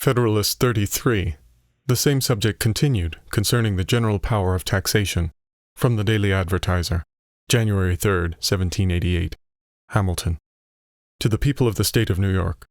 Federalist 33. The same subject continued, concerning the General Power of Taxation. From the Daily Advertiser, January 3, 1788. Hamilton. To the People of the State of New York.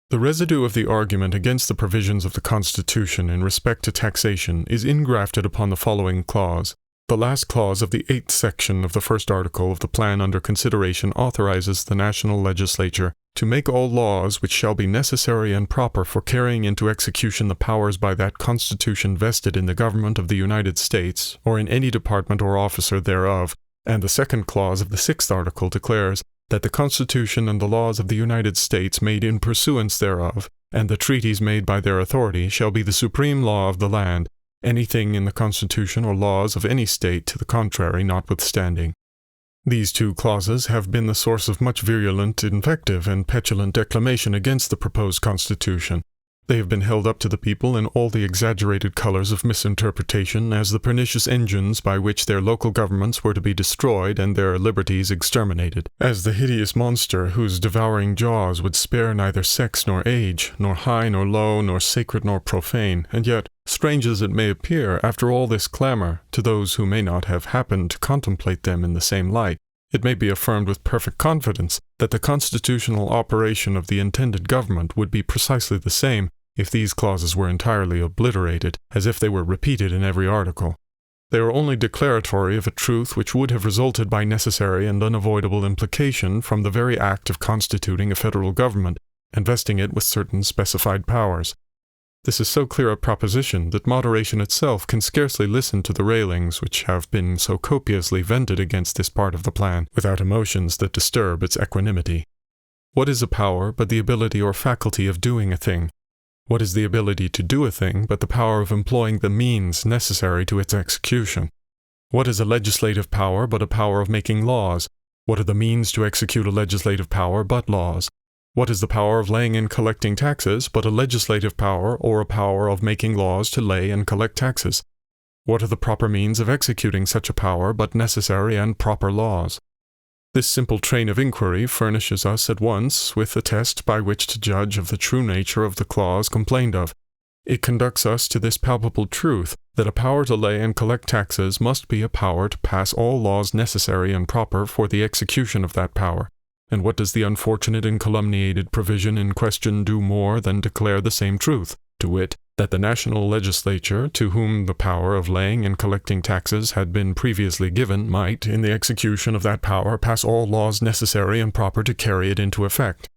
The residue of the argument against the provisions of the Constitution in respect to taxation is ingrafted upon the following clause. The last clause of the 8th section of the first article of the plan under consideration authorizes the national legislature to make all laws which shall be necessary and proper for carrying into execution the powers by that Constitution vested in the government of the United States, or in any department or officer thereof, and the second clause of the 6th article declares that the Constitution and the laws of the United States made in pursuance thereof, and the treaties made by their authority shall be the supreme law of the land, anything in the Constitution or laws of any state to the contrary notwithstanding. These two clauses have been the source of much virulent invective and petulant declamation against the proposed Constitution. They have been held up to the people in all the exaggerated colors of misinterpretation as the pernicious engines by which their local governments were to be destroyed and their liberties exterminated, as the hideous monster whose devouring jaws would spare neither sex nor age, nor high nor low, nor sacred nor profane, and yet, strange as it may appear, after all this clamor, to those who may not have happened to contemplate them in the same light, it may be affirmed with perfect confidence that the constitutional operation of the intended government would be precisely the same if these clauses were entirely obliterated, as if they were repeated in every article. They are only declaratory of a truth which would have resulted by necessary and unavoidable implication from the very act of constituting a federal government, and vesting it with certain specified powers. This is so clear a proposition that moderation itself can scarcely listen to the railings which have been so copiously vented against this part of the plan, without emotions that disturb its equanimity. What is a power but the ability or faculty of doing a thing? What is the ability to do a thing but the power of employing the means necessary to its execution? What is a legislative power but a power of making laws? What are the means to execute a legislative power but laws? What is the power of laying and collecting taxes but a legislative power or a power of making laws to lay and collect taxes? What are the proper means of executing such a power but necessary and proper laws? This simple train of inquiry furnishes us at once with a test by which to judge of the true nature of the clause complained of. It conducts us to this palpable truth, that a power to lay and collect taxes must be a power to pass all laws necessary and proper for the execution of that power. And what does the unfortunate and calumniated provision in question do more than declare the same truth, to wit, that the national legislature, to whom the power of laying and collecting taxes had been previously given, might, in the execution of that power, pass all laws necessary and proper to carry it into effect.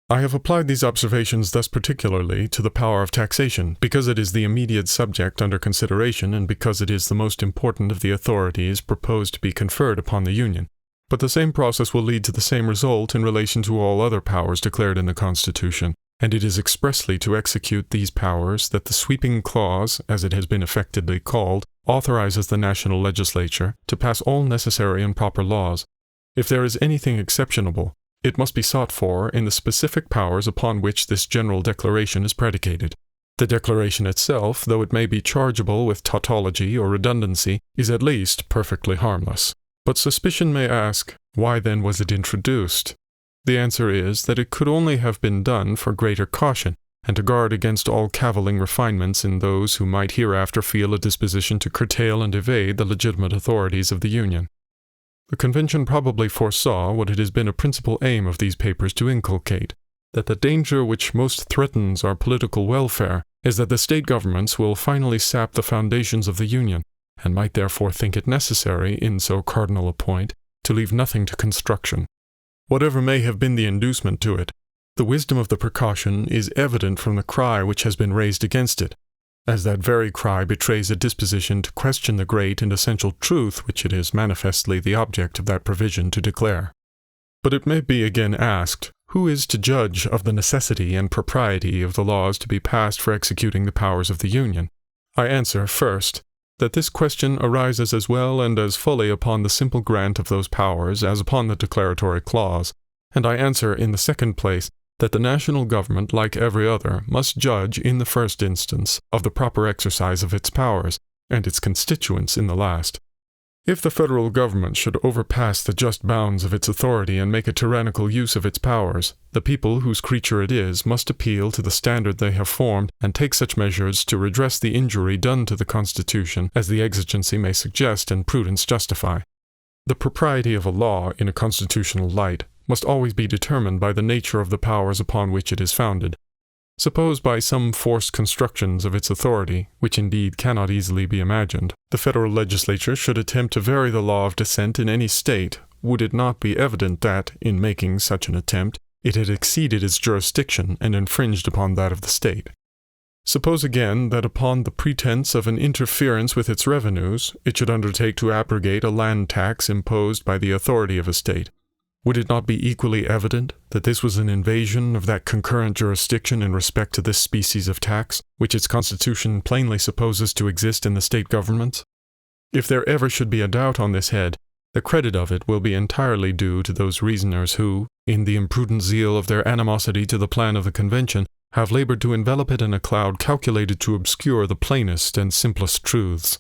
I have applied these observations thus particularly to the power of taxation, because it is the immediate subject under consideration and because it is the most important of the authorities proposed to be conferred upon the Union. But the same process will lead to the same result in relation to all other powers declared in the Constitution, and it is expressly to execute these powers that the sweeping clause, as it has been affectedly called, authorizes the national legislature to pass all necessary and proper laws. If there is anything exceptionable, it must be sought for in the specific powers upon which this general declaration is predicated. The declaration itself, though it may be chargeable with tautology or redundancy, is at least perfectly harmless. But suspicion may ask, why then was it introduced? The answer is that it could only have been done for greater caution, and to guard against all cavilling refinements in those who might hereafter feel a disposition to curtail and evade the legitimate authorities of the Union. The Convention probably foresaw what it has been a principal aim of these papers to inculcate, that the danger which most threatens our political welfare is that the state governments will finally sap the foundations of the Union, and might therefore think it necessary, in so cardinal a point, to leave nothing to construction. Whatever may have been the inducement to it, the wisdom of the precaution is evident from the cry which has been raised against it, as that very cry betrays a disposition to question the great and essential truth which it is manifestly the object of that provision to declare. But it may be again asked, who is to judge of the necessity and propriety of the laws to be passed for executing the powers of the Union? I answer, first, that this question arises as well and as fully upon the simple grant of those powers as upon the declaratory clause, and I answer in the second place that the national government, like every other, must judge in the first instance of the proper exercise of its powers, and its constituents in the last. If the federal government should overpass the just bounds of its authority and make a tyrannical use of its powers, the people whose creature it is must appeal to the standard they have formed and take such measures to redress the injury done to the Constitution as the exigency may suggest and prudence justify. The propriety of a law in a constitutional light must always be determined by the nature of the powers upon which it is founded. Suppose by some forced constructions of its authority, which indeed cannot easily be imagined, the federal legislature should attempt to vary the law of descent in any state, would it not be evident that, in making such an attempt, it had exceeded its jurisdiction and infringed upon that of the state? Suppose again that upon the pretense of an interference with its revenues, it should undertake to abrogate a land tax imposed by the authority of a state. Would it not be equally evident that this was an invasion of that concurrent jurisdiction in respect to this species of tax, which its constitution plainly supposes to exist in the state governments? If there ever should be a doubt on this head, the credit of it will be entirely due to those reasoners who, in the imprudent zeal of their animosity to the plan of the Convention, have labored to envelop it in a cloud calculated to obscure the plainest and simplest truths.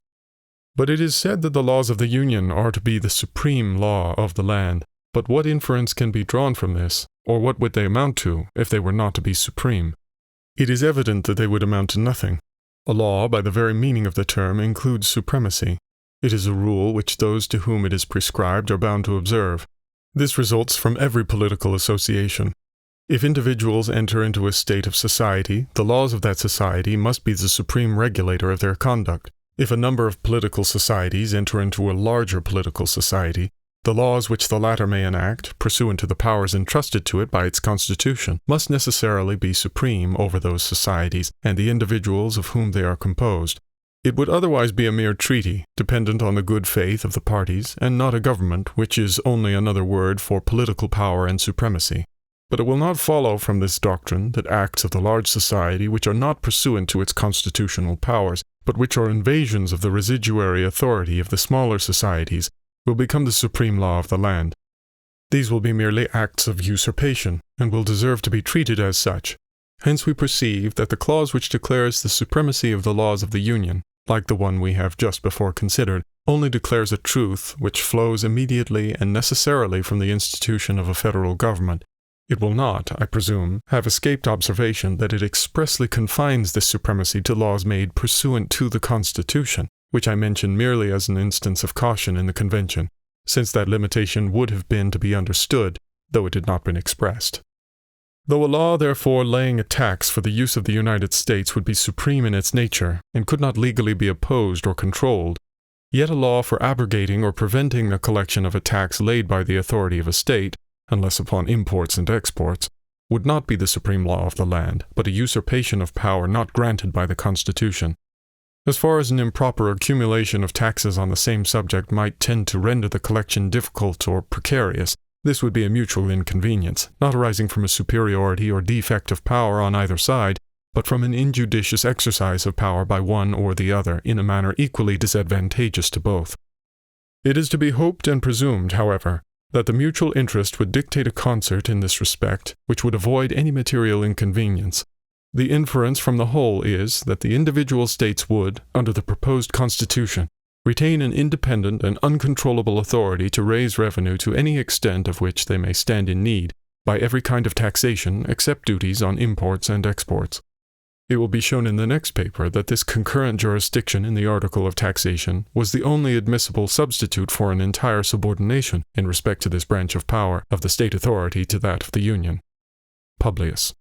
But it is said that the laws of the Union are to be the supreme law of the land. But what inference can be drawn from this, or what would they amount to if they were not to be supreme? It is evident that they would amount to nothing. A law, by the very meaning of the term, includes supremacy. It is a rule which those to whom it is prescribed are bound to observe. This results from every political association. If individuals enter into a state of society, the laws of that society must be the supreme regulator of their conduct. If a number of political societies enter into a larger political society, the laws which the latter may enact, pursuant to the powers entrusted to it by its constitution, must necessarily be supreme over those societies and the individuals of whom they are composed. It would otherwise be a mere treaty, dependent on the good faith of the parties, and not a government, which is only another word for political power and supremacy. But it will not follow from this doctrine that acts of the large society which are not pursuant to its constitutional powers, but which are invasions of the residuary authority of the smaller societies, will become the supreme law of the land. These will be merely acts of usurpation, and will deserve to be treated as such. Hence we perceive that the clause which declares the supremacy of the laws of the Union, like the one we have just before considered, only declares a truth which flows immediately and necessarily from the institution of a federal government. It will not, I presume, have escaped observation that it expressly confines this supremacy to laws made pursuant to the Constitution, which I mention merely as an instance of caution in the Convention, since that limitation would have been to be understood, though it had not been expressed. Though a law, therefore, laying a tax for the use of the United States would be supreme in its nature, and could not legally be opposed or controlled, yet a law for abrogating or preventing the collection of a tax laid by the authority of a state, unless upon imports and exports, would not be the supreme law of the land, but a usurpation of power not granted by the Constitution. As far as an improper accumulation of taxes on the same subject might tend to render the collection difficult or precarious, this would be a mutual inconvenience, not arising from a superiority or defect of power on either side, but from an injudicious exercise of power by one or the other in a manner equally disadvantageous to both. It is to be hoped and presumed, however, that the mutual interest would dictate a concert in this respect, which would avoid any material inconvenience. The inference from the whole is that the individual states would, under the proposed Constitution, retain an independent and uncontrollable authority to raise revenue to any extent of which they may stand in need, by every kind of taxation except duties on imports and exports. It will be shown in the next paper that this concurrent jurisdiction in the article of taxation was the only admissible substitute for an entire subordination in respect to this branch of power of the state authority to that of the Union. Publius.